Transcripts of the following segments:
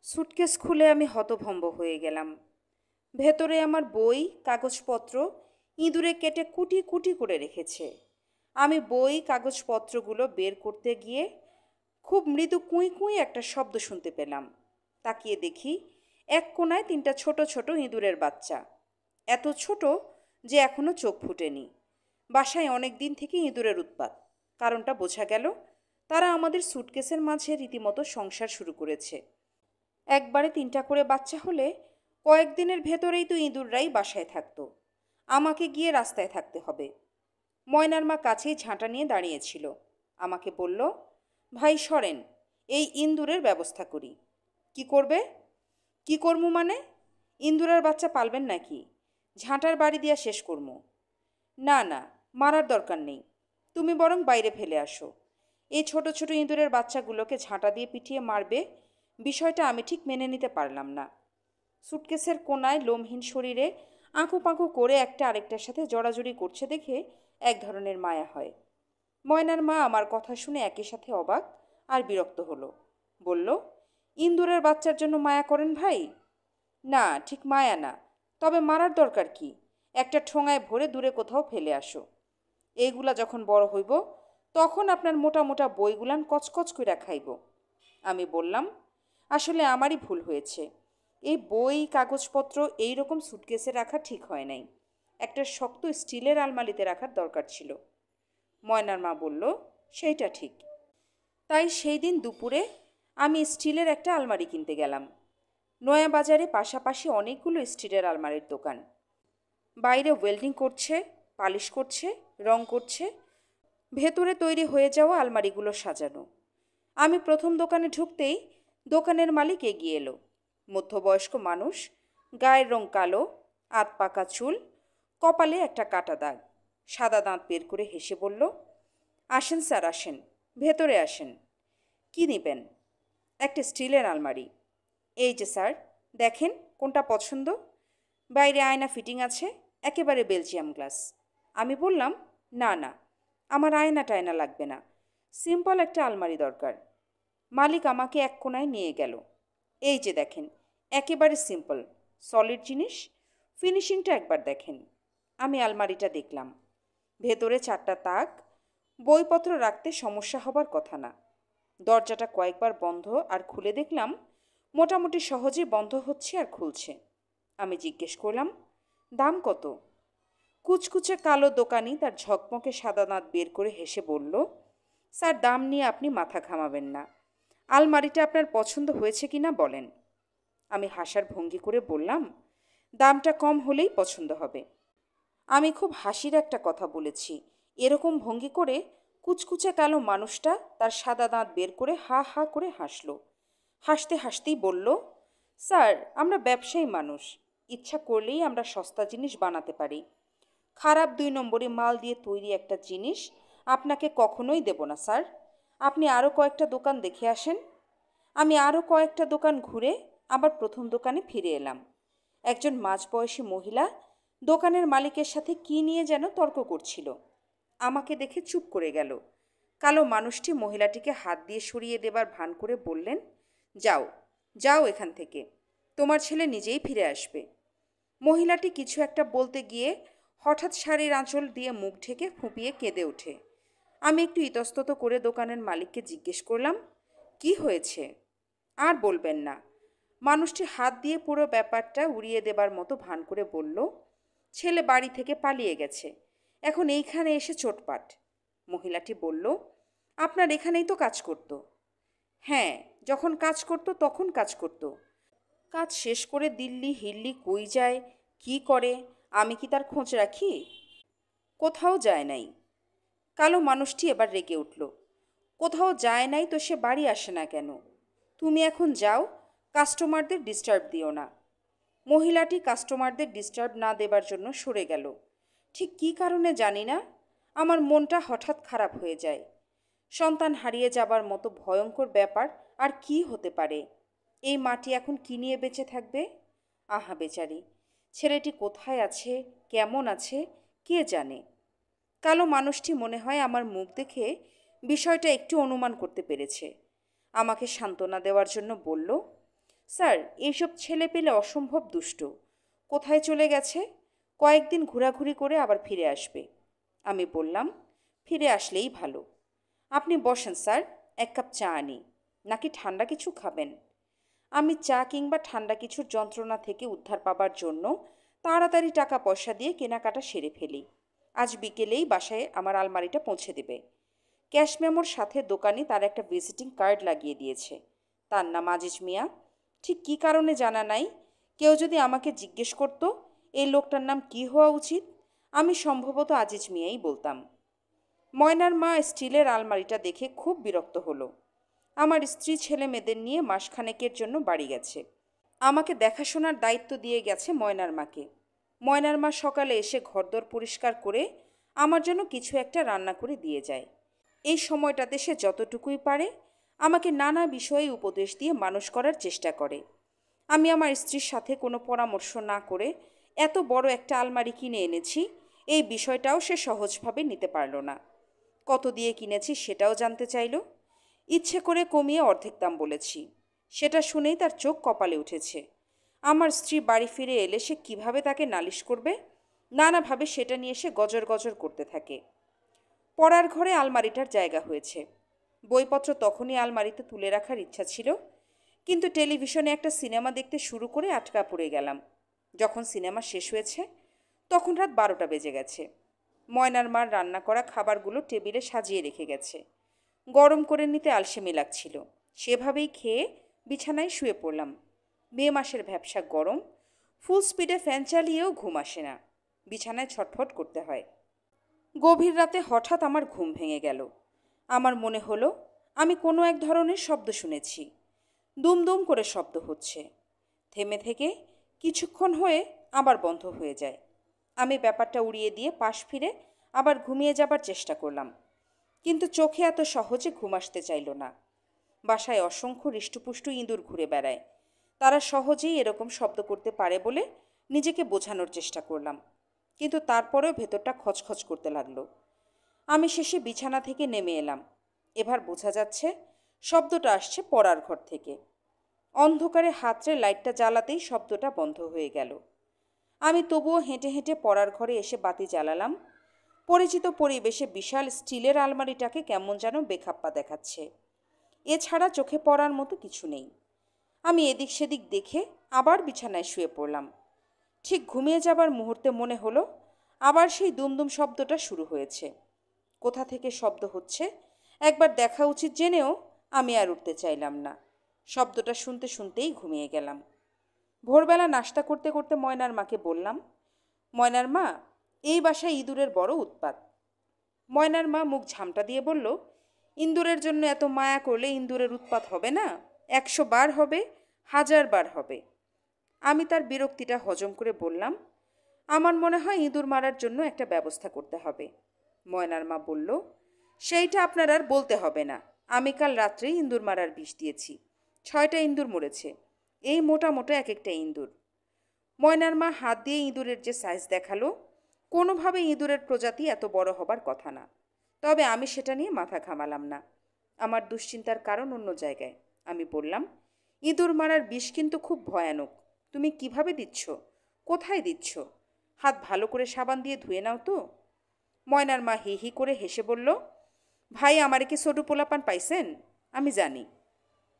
Suitcase খুলে আমি হতভম্ব হয়ে গেলাম। ভেতরে আমার বই, কাগজপত্র ইঁদুরে কেটে কুটি কুটি করে রেখেছে। আমি বই কাগজপত্রগুলো বের করতে গিয়ে খুব মৃদু কুঁই কুঁই একটা শব্দ শুনতে পেলাম। তাকিয়ে দেখি এক কোণায় তিনটা ছোট ছোট ইঁদুরের বাচ্চা, এত ছোট যে এখনো চোখ ফুটেনি। বাসায় অনেক দিন থেকে ইঁদুরের উৎপাত। কারণটা বোঝা গেল, তারা আমাদের সুটকেসের মাঝে রীতিমতো সংসার শুরু করেছে। একবারে তিনটা করে বাচ্চা হলে কয়েকদিনের ভেতরেই তো ইঁদুররাই বাসায় থাকতো। আমাকে গিয়ে রাস্তায় থাকতে হবে। ময়নার মা কাছেই ঝাঁটা নিয়ে দাঁড়িয়েছিল। আমাকে বলল, ভাই সরেন, এই ইন্দুরের ব্যবস্থা করি। কি করবে? কি করমু মানে? ইন্দুরের বাচ্চা পালবেন নাকি? ঝাঁটার বাড়ি দিয়া শেষ করমু। না না, মারার দরকার নেই, তুমি বরং বাইরে ফেলে আসো। এই ছোট ছোট ইঁদুরের বাচ্চাগুলোকে ঝাঁটা দিয়ে পিটিয়ে মারবে, বিষয়টা আমি ঠিক মেনে নিতে পারলাম না। সুটকেসের কোনায় লোমহীন শরীরে আঁকু পাঁকু করে একটা আরেকটার সাথে জড়াজড়ি করছে দেখে এক ধরনের মায়া হয়। ময়নার মা আমার কথা শুনে একই সাথে অবাক আর বিরক্ত হলো। বলল, ইন্দুরের বাচ্চার জন্য মায়া করেন ভাই? না, ঠিক মায়া না, তবে মারার দরকার কি? একটা ঠোঙায় ভরে দূরে কোথাও ফেলে আসো। এইগুলা যখন বড় হইব, তখন আপনার মোটা মোটা বইগুলান কচকচ কইরা খাইব। আমি বললাম, আসলে আমারই ভুল হয়েছে। এই বই কাগজপত্র এই রকম সুটকেসে রাখা ঠিক হয় নাই। একটা শক্ত স্টিলের আলমারিতে রাখার দরকার ছিল। ময়নার মা বলল, সেইটা ঠিক। তাই সেই দিন দুপুরে আমি স্টিলের একটা আলমারি কিনতে গেলাম। নয়া বাজারে পাশাপাশি অনেকগুলো স্টিলের আলমারির দোকান। বাইরে ওয়েল্ডিং করছে, পালিশ করছে, রং করছে, ভেতরে তৈরি হয়ে যাওয়া আলমারিগুলো সাজানো। আমি প্রথম দোকানে ঢুকতেই দোকানের মালিক এগিয়ে এলো। মধ্যবয়স্ক মানুষ, গায়ের রং কালো, আধ পাকা চুল, কপালে একটা কাটা দাগ, সাদা দাঁত বের করে হেসে বলল, আসেন স্যার আসেন, ভেতরে আসেন। কি নেবেন? একটা স্টিলের আলমারি। এই যে স্যার, দেখেন কোনটা পছন্দ। বাইরে আয়না ফিটিং আছে, একেবারে বেলজিয়াম গ্লাস। আমি বললাম, না না, আমার আয়না টায়না লাগবে না, সিম্পল একটা আলমারি দরকার। মালিক আমাকে এক কোণায় নিয়ে গেল। এই যে দেখেন, একেবারে সিম্পল, সলিড জিনিস, ফিনিশিংটা একবার দেখেন। আমি আলমারিটা দেখলাম। ভেতরে চারটা তাক, বইপত্র রাখতে সমস্যা হবার কথা না। দরজাটা কয়েকবার বন্ধ আর খুলে দেখলাম মোটামুটি সহজেই বন্ধ হচ্ছে আর খুলছে। আমি জিজ্ঞেস করলাম, দাম কত? কুচকুচে কালো দোকানি তার ঝকমকে সাদা দাঁত বের করে হেসে বলল, স্যার দাম নিয়ে আপনি মাথা ঘামাবেন না, আলমারিটা আপনার পছন্দ হয়েছে কি না বলেন। আমি হাসার ভঙ্গি করে বললাম, দামটা কম হলেই পছন্দ হবে। আমি খুব হাসির একটা কথা বলেছি। এরকম ভঙ্গি করে কুচকুচে কালো মানুষটা তার সাদা দাঁত বের করে হা হা করে হাসল। হাসতে হাসতেই বলল, স্যার আমরা ব্যবসায়ী মানুষ, ইচ্ছা করলেই আমরা সস্তা জিনিস বানাতে পারি। খারাপ 2 নম্বরি মাল দিয়ে তৈরি একটা জিনিস আপনাকে কখনোই দেব না স্যার। আপনি আরও কয়েকটা দোকান দেখে আসেন। আমি আরও কয়েকটা দোকান ঘুরে আবার প্রথম দোকানে ফিরে এলাম। একজন মাঝবয়সী মহিলা দোকানের মালিকের সাথে কী নিয়ে যেন তর্ক করছিল। আমাকে দেখে চুপ করে গেল। কালো মানুষটি মহিলাটিকে হাত দিয়ে সরিয়ে দেবার ভান করে বললেন, যাও যাও এখান থেকে, তোমার ছেলে নিজেই ফিরে আসবে। মহিলাটি কিছু একটা বলতে গিয়ে হঠাৎ শাড়ির আঁচল দিয়ে মুখ ঢেকে ফুঁপিয়ে কেঁদে ওঠে। আমি একটু ইতস্তত করে দোকানের মালিককে জিজ্ঞেস করলাম, কি হয়েছে? আর বলবেন না। মানুষটি হাত দিয়ে পুরো ব্যাপারটা উড়িয়ে দেবার মতো ভান করে বলল, ছেলে বাড়ি থেকে পালিয়ে গেছে, এখন এইখানে এসে চোটপাট। মহিলাটি বলল, আপনার এখানেই তো কাজ করত। হ্যাঁ, যখন কাজ করত তখন কাজ করত। কাজ শেষ করে দিল্লি হিল্লি কই যায়, কি করে, আমি কি তার খোঁজ রাখি? কোথাও যায় নাই। কালো মানুষটি এবার রেগে উঠল, কোথাও যায় নাই তো সে বাড়ি আসে না কেন? তুমি এখন যাও, কাস্টমারদের ডিস্টার্ব দিও না। মহিলাটি কাস্টমারদের ডিস্টার্ব না দেবার জন্য সরে গেল। ঠিক কী কারণে জানি না, আমার মনটা হঠাৎ খারাপ হয়ে যায়। সন্তান হারিয়ে যাবার মতো ভয়ঙ্কর ব্যাপার আর কি হতে পারে? এই মাটি এখন কী নিয়ে বেঁচে থাকবে? আহা বেচারি, ছেলেটি কোথায় আছে, কেমন আছে, কে জানে। কালো মানুষটি মনে হয় আমার মুখ দেখে বিষয়টা একটু অনুমান করতে পেরেছে। আমাকে সান্ত্বনা দেওয়ার জন্য বলল, স্যার, এইসব ছেলে পেলে অসম্ভব দুষ্টু। কোথায় চলে গেছে? কয়েকদিন ঘোরাঘুরি করে আবার ফিরে আসবে। আমি বললাম, ফিরে আসলেই ভালো। আপনি বসেন স্যার, এক কাপ চা আনি। নাকি ঠান্ডা কিছু খাবেন? আমি চা কিংবা ঠান্ডা কিছুর যন্ত্রণা থেকে উদ্ধার পাবার জন্য তাড়াতাড়ি টাকা পয়সা দিয়ে কেনাকাটা সেরে ফেলি। আজ বিকেলেই বাসায় আমার আলমারিটা পৌঁছে দেবে। ক্যাশ মেমোর সাথে দোকানি তার একটা ভিজিটিং কার্ড লাগিয়ে দিয়েছে। তার নাম আজিজ মিয়া। ঠিক কী কারণে জানা নাই। কেউ যদি আমাকে জিজ্ঞেস করতো এই লোকটার নাম কী হওয়া উচিত, আমি সম্ভবত আজিজ মিয়াই বলতাম। ময়নার মা স্টিলের আলমারিটা দেখে খুব বিরক্ত হলো। আমার স্ত্রী ছেলে মেয়েদের নিয়ে মাসখানেকের জন্য বাড়ি গেছে। আমাকে দেখাশোনার দায়িত্ব দিয়ে গেছে ময়নার মাকে। ময়নার মা সকালে এসে ঘরদোর পরিষ্কার করে আমার জন্য কিছু একটা রান্না করে দিয়ে যায়। এই সময়টাতে সে যতটুকুই পারে আমাকে নানা বিষয়ে উপদেশ দিয়ে মানুষ করার চেষ্টা করে। আমি আমার স্ত্রীর সাথে কোনো পরামর্শ না করে এত বড় একটা আলমারি কিনে এনেছি, এই বিষয়টাও সে সহজভাবে নিতে পারল না। কত দিয়ে কিনেছি সেটাও জানতে চাইল। ইচ্ছে করে কমিয়ে অর্ধেক দাম বলেছি। সেটা শুনেই তার চোখ কপালে উঠেছে। আমার স্ত্রী বাড়ি ফিরে এলে সে কিভাবে তাকে নালিশ করবে, নানাভাবে সেটা নিয়ে সে গজর গজর করতে থাকে। পড়ার ঘরে আলমারিটার জায়গা হয়েছে। বইপত্র তখনই আলমারিতে তুলে রাখার ইচ্ছা ছিল, কিন্তু টেলিভিশনে একটা সিনেমা দেখতে শুরু করে আটকা পড়ে গেলাম। যখন সিনেমা শেষ হয়েছে তখন রাত 12টা বেজে গেছে। ময়নার মার রান্না করা খাবারগুলো টেবিলে সাজিয়ে রেখে গেছে। গরম করে নিতে আলসেমি লাগছিল। সেভাবেই খেয়ে বিছানায় শুয়ে পড়লাম। মে মাসের ভ্যাপসা গরম, ফুল স্পিডে ফ্যান চালিয়েও ঘুম আসে না। বিছানায় ছটফট করতে হয়। গভীর রাতে হঠাৎ আমার ঘুম ভেঙে গেল। আমার মনে হলো আমি কোনো এক ধরনের শব্দ শুনেছি। দুমদুম করে শব্দ হচ্ছে, থেমে থেকে কিছুক্ষণ হয়ে আবার বন্ধ হয়ে যায়। আমি ব্যাপারটা উড়িয়ে দিয়ে পাশ ফিরে আবার ঘুমিয়ে যাবার চেষ্টা করলাম, কিন্তু চোখে এত সহজে ঘুম আসতে চাইল না। বাসায় অসংখ্য হৃষ্টপুষ্ট ইঁদুর ঘুরে বেড়ায়। তারা সহজেই এরকম শব্দ করতে পারে বলে নিজেকে বোঝানোর চেষ্টা করলাম, কিন্তু তারপরেও ভেতরটা খচখচ করতে লাগলো। আমি শেষে বিছানা থেকে নেমে এলাম। এবার বোঝা যাচ্ছে শব্দটা আসছে পড়ার ঘর থেকে। অন্ধকারে হাতড়ে লাইটটা জ্বালাতেই শব্দটা বন্ধ হয়ে গেল। আমি তবুও হেঁটে হেঁটে পড়ার ঘরে এসে বাতি জ্বালালাম। পরিচিত পরিবেশে বিশাল স্টিলের আলমারিটাকে কেমন যেন বেখাপ্পা দেখাচ্ছে। এছাড়া চোখে পড়ার মতো কিছু নেই। আমি এদিক সেদিক দেখে আবার বিছানায় শুয়ে পড়লাম। ঠিক ঘুমিয়ে যাবার মুহূর্তে মনে হলো আবার সেই দুমদুম শব্দটা শুরু হয়েছে। কোথা থেকে শব্দ হচ্ছে একবার দেখা উচিত জেনেও আমি আর উঠতে চাইলাম না। শব্দটা শুনতে শুনতেই ঘুমিয়ে গেলাম। ভোরবেলা নাস্তা করতে করতে ময়নার মাকে বললাম, ময়নার মা, এই বাসায় ইঁদুরের বড় উৎপাত। ময়নার মা মুখ ঝামটা দিয়ে বলল, ইঁদুরের জন্য এত মায়া করলে ইঁদুরের উৎপাত হবে না? 100 বার হবে, 1000 বার হবে। আমি তার বিরক্তিটা হজম করে বললাম, আমার মনে হয় ইঁদুর মারার জন্য একটা ব্যবস্থা করতে হবে। ময়নার মা বলল, সেইটা আপনার আর বলতে হবে না। আমি কাল রাত্রেই ইঁদুর মারার বিষ দিয়েছি। 6টা ইঁদুর মরেছে। এই মোটা মোটা এক একটা ইঁদুর। ময়নার মা হাত দিয়ে ইঁদুরের যে সাইজ দেখালো, কোনোভাবে ইঁদুরের প্রজাতি এত বড় হবার কথা না। তবে আমি সেটা নিয়ে মাথা ঘামালাম না। আমার দুশ্চিন্তার কারণ অন্য জায়গায়। আমি বললাম, ইঁদুর মারার বিষ কিন্তু খুব ভয়ানক। তুমি কিভাবে দিচ্ছ? কোথায় দিচ্ছ? হাত ভালো করে সাবান দিয়ে ধুয়ে নাও তো। ময়নার মা হি হি করে হেসে বলল, ভাই, আমারে কি ছোটো পোলাপান পাইছেন? আমি জানি,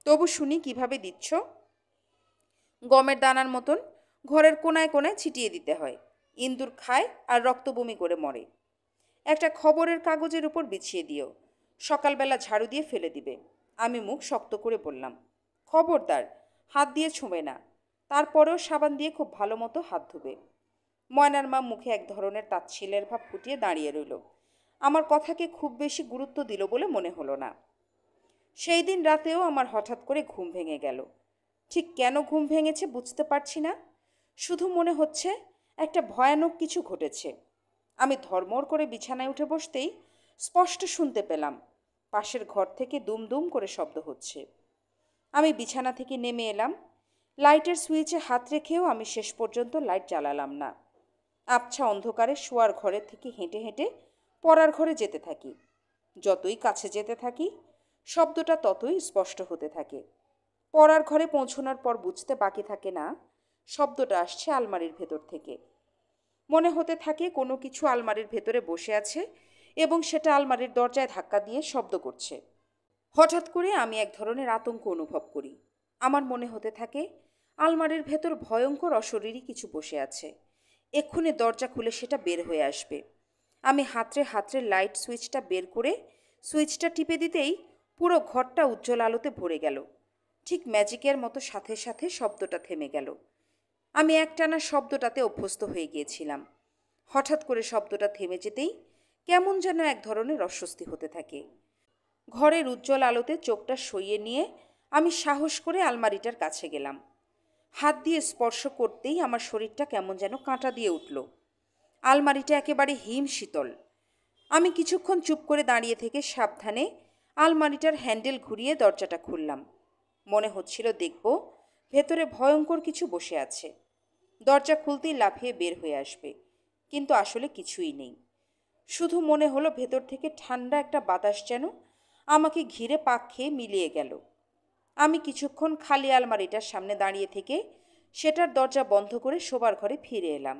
তবু শুনি কিভাবে দিচ্ছ। গমের দানার মতন ঘরের কোনায় কোনায় ছিটিয়ে দিতে হয়। ইঁদুর খায় আর রক্ত বমি করে মরে। একটা খবরের কাগজের উপর বিছিয়ে দিও। সকালবেলা ঝাড়ু দিয়ে ফেলে দিবে। আমি মুখ শক্ত করে বললাম, খবরদার হাত দিয়ে ছুঁবে না। তারপরেও সাবান দিয়ে খুব ভালো মতো হাত ধুবে। ময়নার মা মুখে এক ধরনের তাচ্ছিল্যের ভাব ফুটিয়ে দাঁড়িয়ে রইল। আমার কথাকে খুব বেশি গুরুত্ব দিল বলে মনে হলো না। সেই দিন রাতেও আমার হঠাৎ করে ঘুম ভেঙে গেল। ঠিক কেন ঘুম ভেঙেছে বুঝতে পারছি না। শুধু মনে হচ্ছে একটা ভয়ানক কিছু ঘটেছে। আমি ধর্মর করে বিছানায় উঠে বসতেই স্পষ্ট শুনতে পেলাম পাশের ঘর থেকে দুমদুম করে শব্দ হচ্ছে। আমি বিছানা থেকে নেমে এলাম। লাইটের সুইচে হাত রেখেও আমি শেষ পর্যন্ত লাইট জ্বালালাম না। আবছা অন্ধকারে শোয়ার ঘরের থেকে হেঁটে হেঁটে পড়ার ঘরে যেতে থাকি। যতই কাছে যেতে থাকি শব্দটা ততই স্পষ্ট হতে থাকে। পড়ার ঘরে পৌঁছানোর পর বুঝতে বাকি থাকে না শব্দটা আসছে আলমারির ভেতর থেকে। মনে হতে থাকে কোনো কিছু আলমারির ভেতরে বসে আছে এবং সেটা আলমারির দরজায় ধাক্কা দিয়ে শব্দ করছে। হঠাৎ করে আমি এক ধরনের আতঙ্ক অনুভব করি। আমার মনে হতে থাকে আলমারির ভেতর ভয়ঙ্কর অশরীরী কিছু বসে আছে। এক্ষুনি দরজা খুলে সেটা বের হয়ে আসবে। আমি হাতড়ে হাতড়ে লাইট সুইচটা বের করে সুইচটা টিপে দিতেই পুরো ঘরটা উজ্জ্বল আলোতে ভরে গেল। ঠিক ম্যাজিকের মতো সাথে সাথে শব্দটা থেমে গেল। আমি একটানা শব্দটাতে অভ্যস্ত হয়ে গিয়েছিলাম। হঠাৎ করে শব্দটা থেমে যেতেই কেমন যেন এক ধরনের অস্বস্তি হতে থাকে। ঘরের উজ্জ্বল আলোতে চোখটা সইয়ে নিয়ে আমি সাহস করে আলমারিটার কাছে গেলাম। হাত দিয়ে স্পর্শ করতেই আমার শরীরটা কেমন যেন কাঁটা দিয়ে উঠল। আলমারিটা একেবারে হিম শীতল। আমি কিছুক্ষণ চুপ করে দাঁড়িয়ে থেকে সাবধানে আলমারিটার হ্যান্ডেল ঘুরিয়ে দরজাটা খুললাম। মনে হচ্ছিল দেখব ভেতরে ভয়ঙ্কর কিছু বসে আছে। দরজা খুলতেই লাফিয়ে বের হয়ে আসবে, কিন্তু আসলে কিছুই নেই। শুধু মনে হলো ভেতর থেকে ঠান্ডা একটা বাতাস যেন আমাকে ঘিরে পাক খেয়ে মিলিয়ে গেল। আমি কিছুক্ষণ খালি আলমারিটার সামনে দাঁড়িয়ে থেকে সেটার দরজা বন্ধ করে শোবার ঘরে ফিরে এলাম।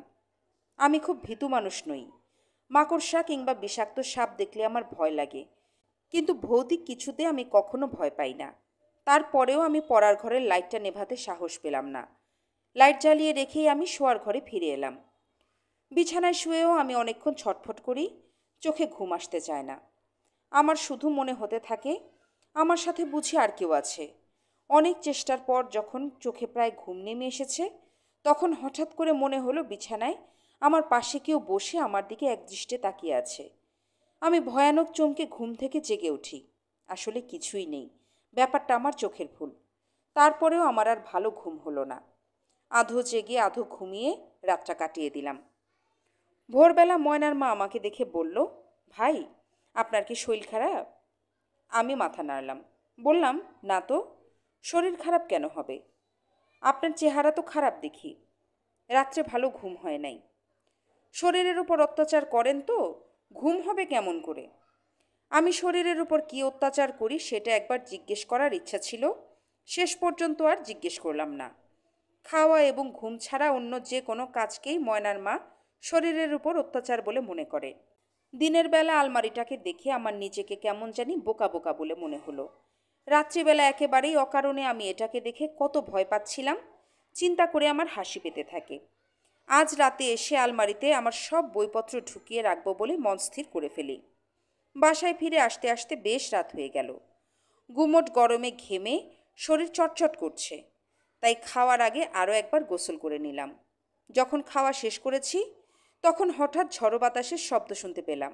আমি খুব ভীতু মানুষ নই। মাকড়সা কিংবা বিষাক্ত সাপ দেখলে আমার ভয় লাগে, কিন্তু ভৌতিক কিছুতে আমি কখনো ভয় পাই না। তারপরেও আমি পড়ার ঘরের লাইটটা নেভাতে সাহস পেলাম না। লাইট জ্বালিয়ে রেখেই আমি শোয়ার ঘরে ফিরে এলাম। বিছানায় শুয়েও আমি অনেকক্ষণ ছটফট করি, চোখে ঘুম আসতে চায় না। আমার শুধু মনে হতে থাকে আমার সাথে বুঝি আর কেউ আছে। অনেক চেষ্টার পর যখন চোখে প্রায় ঘুম নেমে এসেছে, তখন হঠাৎ করে মনে হলো বিছানায় আমার পাশে কেউ বসে আমার দিকে একদৃষ্টে তাকিয়ে আছে। আমি ভয়ানক চমকে ঘুম থেকে জেগে উঠি। আসলে কিছুই নেই, ব্যাপারটা আমার চোখের ভুল। তারপরেও আমার আর ভালো ঘুম হলো না। আধো জেগে আধো ঘুমিয়ে রাতটা কাটিয়ে দিলাম। ভোরবেলা ময়নার মা আমাকে দেখে বলল, ভাই, আপনার কি শরীর খারাপ? আমি মাথা নাড়লাম। বললাম, না তো, শরীর খারাপ কেন হবে? আপনার চেহারা তো খারাপ দেখি। রাত্রে ভালো ঘুম হয় নাই। শরীরের উপর অত্যাচার করেন তো, ঘুম হবে কেমন করে? আমি শরীরের উপর কী অত্যাচার করি সেটা একবার জিজ্ঞেস করার ইচ্ছা ছিল, শেষ পর্যন্ত আর জিজ্ঞেস করলাম না। খাওয়া এবং ঘুম ছাড়া অন্য যে কোনো কাজকেই ময়নার মা শরীরের উপর অত্যাচার বলে মনে করে। দিনের বেলা আলমারিটাকে দেখে আমার নিজেকে কেমন জানি বোকা বোকা বলে মনে হলো। রাত্রিবেলা একেবারেই অকারণে আমি এটাকে দেখে কত ভয় পাচ্ছিলাম, চিন্তা করে আমার হাসি পেতে থাকে। আজ রাতে এসে আলমারিতে আমার সব বইপত্র ঢুকিয়ে রাখবো বলে মন স্থির করে ফেলি। বাসায় ফিরে আসতে আসতে বেশ রাত হয়ে গেল। গুমোট গরমে ঘেমে শরীর চটচট করছে, তাই খাওয়ার আগে আরও একবার গোসল করে নিলাম। যখন খাওয়া শেষ করেছি তখন হঠাৎ ঝড়ো বাতাসের শব্দ শুনতে পেলাম।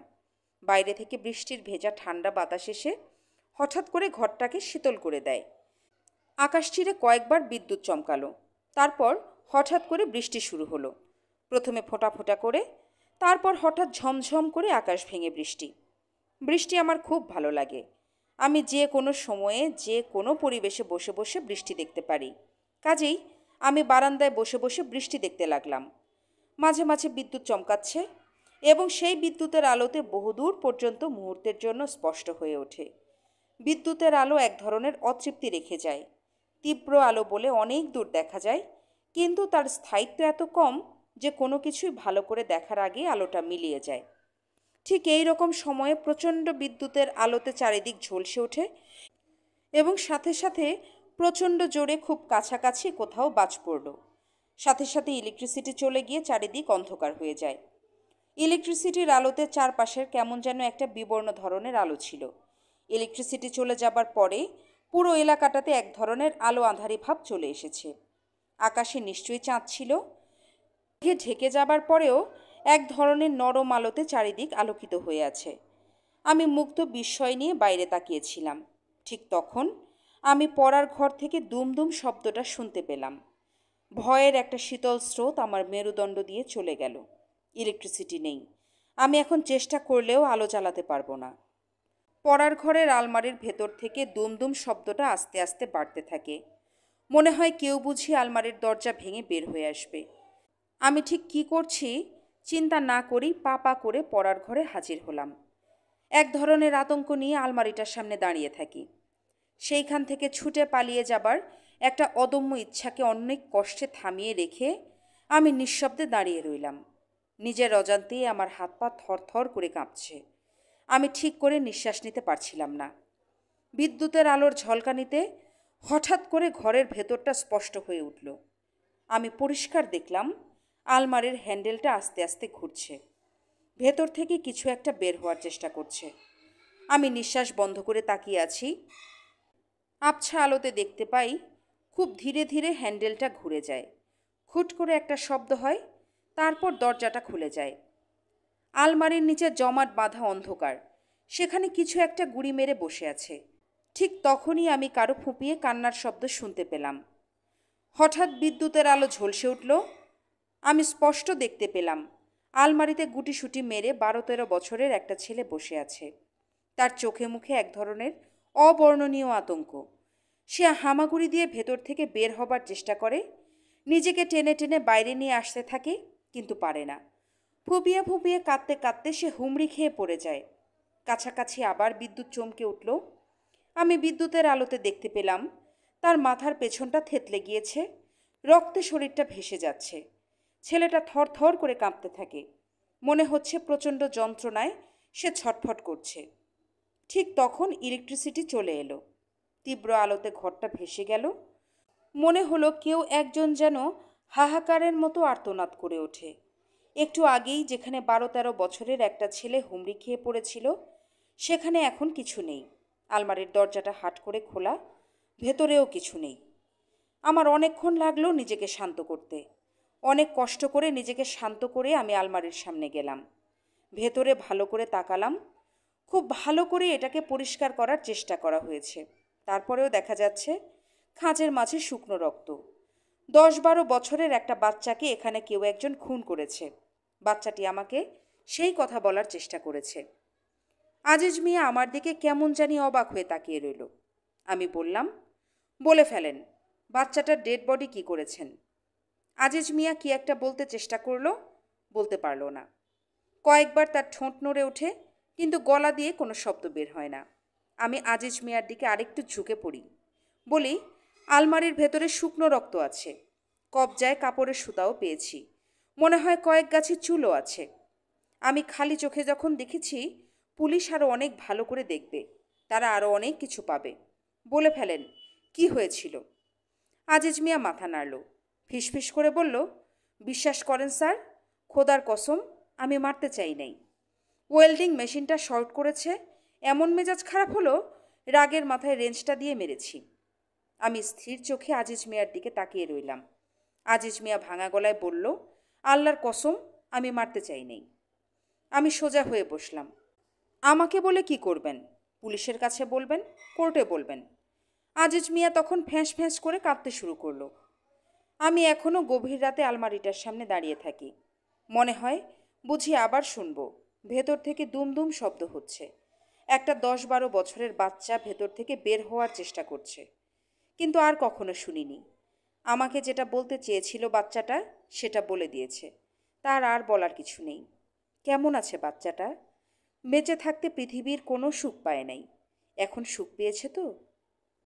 বাইরে থেকে বৃষ্টির ভেজা ঠান্ডা বাতাস এসে হঠাৎ করে ঘরটাকে শীতল করে দেয়। আকাশ চিরে কয়েকবার বিদ্যুৎ চমকালো। তারপর হঠাৎ করে বৃষ্টি শুরু হলো। প্রথমে ফোঁটা ফোঁটা করে, তারপর হঠাৎ ঝমঝম করে আকাশ ভেঙে বৃষ্টি। বৃষ্টি আমার খুব ভালো লাগে। আমি যে কোনো সময়ে যে কোনো পরিবেশে বসে বসে বৃষ্টি দেখতে পারি। কাজেই আমি বারান্দায় বসে বসে বৃষ্টি দেখতে লাগলাম। মাঝে মাঝে বিদ্যুৎ চমকাচ্ছে এবং সেই বিদ্যুতের আলোতে বহুদূর পর্যন্ত মুহূর্তের জন্য স্পষ্ট হয়ে ওঠে। বিদ্যুতের আলো এক ধরনের অতৃপ্তি রেখে যায়। তীব্র আলো বলে অনেক দূর দেখা যায়, কিন্তু তার স্থায়িত্ব এত কম যে কোনো কিছুই ভালো করে দেখার আগে আলোটা মিলিয়ে যায়। ঠিক এই রকম সময়ে প্রচণ্ড বিদ্যুতের আলোতে চারিদিক ঝলসে ওঠে এবং সাথে সাথে প্রচণ্ড জোরে খুব কাছাকাছি কোথাও বাজ পড়ল। সাথে সাথে ইলেকট্রিসিটি চলে গিয়ে চারিদিক অন্ধকার হয়ে যায়। ইলেকট্রিসিটির আলোতে চারপাশের কেমন যেন একটা বিবর্ণ ধরনের আলো ছিল। ইলেকট্রিসিটি চলে যাবার পরে পুরো এলাকাটাতে এক ধরনের আলো আঁধারি ভাব চলে এসেছে। আকাশে নিশ্চয়ই চাঁদ ছিল। ঢেকে যাবার পরেও এক ধরনের নরম আলোতে চারিদিক আলোকিত হয়ে আছে। আমি মুগ্ধ বিস্ময় নিয়ে বাইরে তাকিয়েছিলাম। ঠিক তখন আমি পড়ার ঘর থেকে দুমদুম শব্দটা শুনতে পেলাম। ভয়ের একটা শীতল স্রোত আমার মেরুদণ্ড দিয়ে চলে গেল। ইলেকট্রিসিটি নেই। আমি এখন চেষ্টা করলেও আলো জ্বালাতে পারবো না। পড়ার ঘরের আলমারির ভেতর থেকে দুমদুম শব্দটা আস্তে আস্তে বাড়তে থাকে। মনে হয় কেউ বুঝি আলমারির দরজা ভেঙে বের হয়ে আসবে। আমি ঠিক কী করছি চিন্তা না করেই পা পা করে পড়ার ঘরে হাজির হলাম। এক ধরনের আতঙ্ক নিয়ে আলমারিটার সামনে দাঁড়িয়ে থাকি। সেইখান থেকে ছুটে পালিয়ে যাবার একটা অদম্য ইচ্ছাকে অনেক কষ্টে থামিয়ে রেখে আমি নিঃশব্দে দাঁড়িয়ে রইলাম। নিজের অজান্তেই আমার হাত পা থরথর করে কাঁপছে। আমি ঠিক করে নিঃশ্বাস নিতে পারছিলাম না। বিদ্যুতের আলোর ঝলকানিতে হঠাৎ করে ঘরের ভেতরটা স্পষ্ট হয়ে উঠল। আমি পরিষ্কার দেখলাম আলমারির হ্যান্ডেলটা আস্তে আস্তে ঘুরছে। ভেতর থেকে কিছু একটা বের হওয়ার চেষ্টা করছে। আমি নিঃশ্বাস বন্ধ করে তাকিয়ে আছি। আবছা আলোতে দেখতে পাই খুব ধীরে ধীরে হ্যান্ডেলটা ঘুরে যায়। খুট করে একটা শব্দ হয়, তারপর দরজাটা খুলে যায়। আলমারির নিচে জমাট বাঁধা অন্ধকার, সেখানে কিছু একটা গুঁড়ি মেরে বসে আছে। ঠিক তখনই আমি কারো ফুঁপিয়ে কান্নার শব্দ শুনতে পেলাম। হঠাৎ বিদ্যুতের আলো ঝলসে উঠল। আমি স্পষ্ট দেখতে পেলাম আলমারিতে গুটিসুটি মেরে 12-13 বছরের একটা ছেলে বসে আছে। তার চোখে মুখে এক ধরনের অবর্ণনীয় আতঙ্ক। সে হামাগুড়ি দিয়ে ভেতর থেকে বের হবার চেষ্টা করে, নিজেকে টেনে টেনে বাইরে নিয়ে আসতে থাকে, কিন্তু পারে না। ফুঁপিয়ে ফুঁপিয়ে কাঁদতে কাঁদতে সে হুমড়ি খেয়ে পড়ে যায়। কাছাকাছি আবার বিদ্যুৎ চমকে উঠল। আমি বিদ্যুতের আলোতে দেখতে পেলাম তার মাথার পেছনটা থেতলে গিয়েছে, রক্তে শরীরটা ভেসে যাচ্ছে। ছেলেটা থরথর করে কাঁপতে থাকে। মনে হচ্ছে প্রচণ্ড যন্ত্রণায় সে ছটফট করছে। ঠিক তখন ইলেকট্রিসিটি চলে এলো। তীব্র আলোতে ঘরটা ভেসে গেল। মনে হলো কেউ একজন যেন হাহাকারের মতো আর্তনাদ করে ওঠে। একটু আগেই যেখানে 12-13 বছরের একটা ছেলে হুমড়ি খেয়ে পড়েছিল, সেখানে এখন কিছু নেই। আলমারির দরজাটা হাট করে খোলা, ভেতরেও কিছু নেই। আমার অনেকক্ষণ লাগলো নিজেকে শান্ত করতে। অনেক কষ্ট করে নিজেকে শান্ত করে আমি আলমারির সামনে গেলাম। ভেতরে ভালো করে তাকালাম। খুব ভালো করে এটাকে পরিষ্কার করার চেষ্টা করা হয়েছে। তারপরেও দেখা যাচ্ছে খাঁজের মাঝে শুকনো রক্ত। 10-12 বছরের একটা বাচ্চাকে এখানে কেউ একজন খুন করেছে। বাচ্চাটি আমাকে সেই কথা বলার চেষ্টা করেছে। আজিজ মিয়া আমার দিকে কেমন জানি অবাক হয়ে তাকিয়ে রইল। আমি বললাম, বলে ফেলেন, বাচ্চাটার ডেড বডি কি করেছেন? আজিজ মিয়া কি একটা বলতে চেষ্টা করলো, বলতে পারল না। কয়েকবার তার ঠোঁট নড়ে ওঠে, কিন্তু গলা দিয়ে কোনো শব্দ বের হয় না। আমি আজিজ মিয়ার দিকে আরেকটু ঝুঁকে পড়ি। বলি, আলমারির ভেতরে শুকনো রক্ত আছে, কবজায় কাপড়ের সুতাও পেয়েছি, মনে হয় কয়েক গাছি চুলও আছে। আমি খালি চোখে যখন দেখেছি, পুলিশ আরও অনেক ভালো করে দেখবে, তারা আরও অনেক কিছু পাবে। বলে ফেলেন, কি হয়েছিল? আজিজ মিয়া মাথা নাড়ল, ফিসফিস করে বলল, বিশ্বাস করেন স্যার, খোদার কসম আমি মারতে চাই নাই। ওয়েল্ডিং মেশিনটা শর্ট করেছে, এমন মেজাজ খারাপ হলো, রাগের মাথায় রেঞ্জটা দিয়ে মেরেছি। আমি স্থির চোখে আজিজ মিয়ার দিকে তাকিয়ে রইলাম। আজিজ মিয়া ভাঙা গলায় বলল, আল্লাহর কসম আমি মারতে চাই নাই। আমি সোজা হয়ে বসলাম। আমাকে বলে কি করবেন? পুলিশের কাছে বলবেন, কোর্টে বলবেন? আজিজ মিয়া তখন ফ্যাঁস ফ্যাঁস করে কাঁদতে শুরু করলো। আমি এখনও গভীর রাতে আলমারিটার সামনে দাঁড়িয়ে থাকি। মনে হয় বুঝি আবার শুনবো। ভেতর থেকে দুম দুম শব্দ হচ্ছে। একটা 10-12 বছরের বাচ্চা ভেতর থেকে বের হওয়ার চেষ্টা করছে। কিন্তু আর কখনো শুনিনি। আমাকে যেটা বলতে চেয়েছিল বাচ্চাটা, সেটা বলে দিয়েছে। তার আর বলার কিছু নেই। কেমন আছে বাচ্চাটা? বেঁচে থাকতে পৃথিবীর কোনো সুখ পায় নাই, এখন সুখ পেয়েছে তো।